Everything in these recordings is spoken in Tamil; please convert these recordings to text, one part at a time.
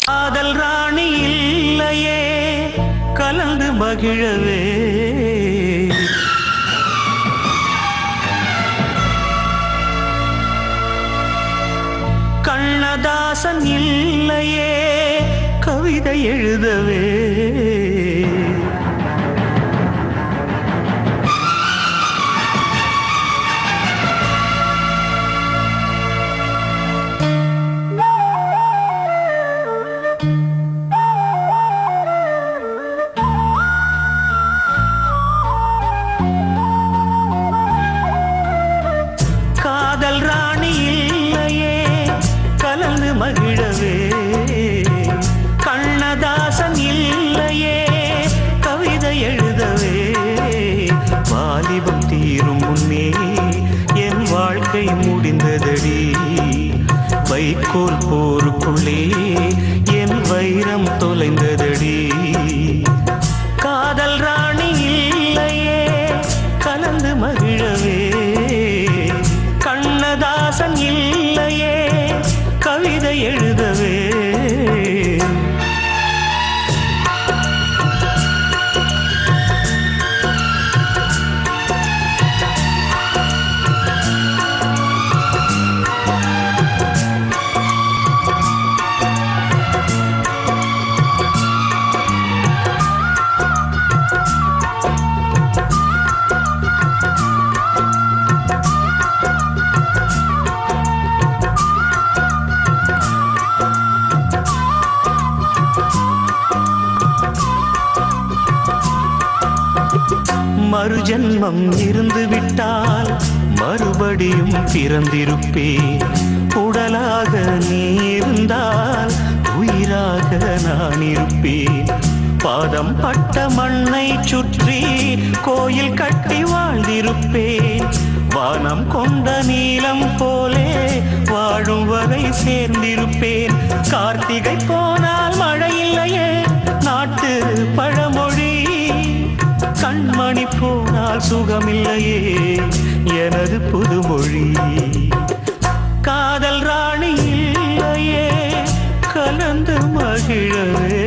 காதல் ராணி இல்லையே கலந்து மகிழவே, கண்ணதாசன் இல்லையே கவிதை எழுதவே, காதல் ராணி இல்லையே கலந்து மகிழவே, கண்ணதாசன் இல்லையே கவிதை எழுதவே, வாலிபம் தீரும் முன்னே என் வாழ்க்கை முடிந்ததடி, வைக்கோல் போருக்குள்ளே என் வைரம் தொலைந்ததடி, காதல் ராணி இல்லையே கலந்து மகிழவே, கண்ணதாசன் இல்லையே கவிதை எழுதவே. மறுஜன்மம் இருந்து விட்டால் மறுபடியும் பிறந்திருப்பேன், உடலாக நீ இருந்தால் உயிராக நான் இருப்பேன், பாதம் பட்ட மண்ணை சுற்றி கோயில் கட்டி வாழ்ந்திருப்பேன், வானம் கொண்ட நீலம் போலே வாழும் வரை சேர்ந்திருப்பேன், கார்த்திகை போனால் மழை இல்லையே நாட்டு பழமொழி, கண்மணி போனால் சுகமில்லையே எனது புதுமொழி, காதல் ராணி இல்லையே கலந்து மகிழவே,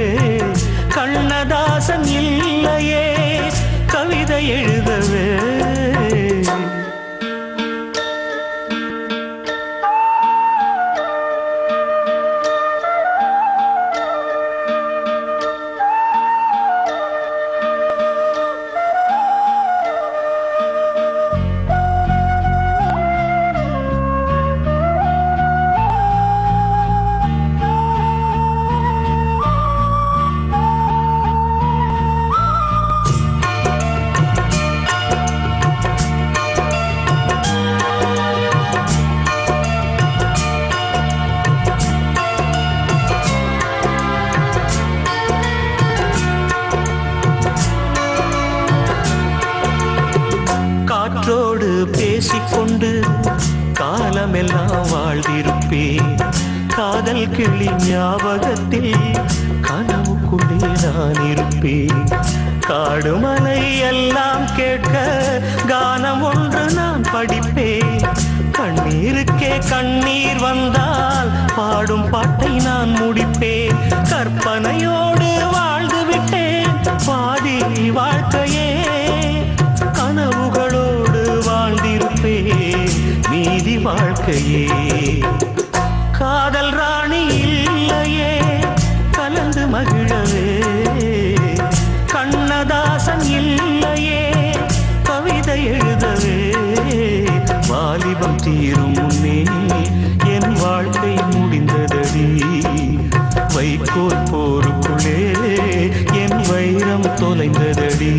கண்ணதாசன் இல்லையே கவிதை எழுதவே. காற்றோடு பேசிக்கொண்டு காலமெல்லாம் வாழ்ந்திருப்பேன், காதல் கிளி ஞாபகத்தில் கனவுக்குள்ளே நான் இருப்பேன், காடு மலை எல்லாம் கேட்க கானம் ஒன்று நான் படிப்பேன், கண்ணீருக்கே கண்ணீர் வந்தால் பாடும் பாட்டை நான் முடிப்பேன், கற்பனையோடு வாழ்ந்து விட்டேன் பாதி வாழ்க்கையே, கனவுகளோடு வாழ்ந்திருப்பேன் நீதி வாழ்க்கையே, காதல் ராணி இல்லையே கலந்து மகிழவே, கண்ணதாசன் இல்லையே கவிதை எழுதவே, வாலிபம் தீரும் முன்னே என் வாழ்க்கை முடிந்ததடி, வைக்கோல் போருக்குள்ளே என் வைரம் தொலைந்ததடி.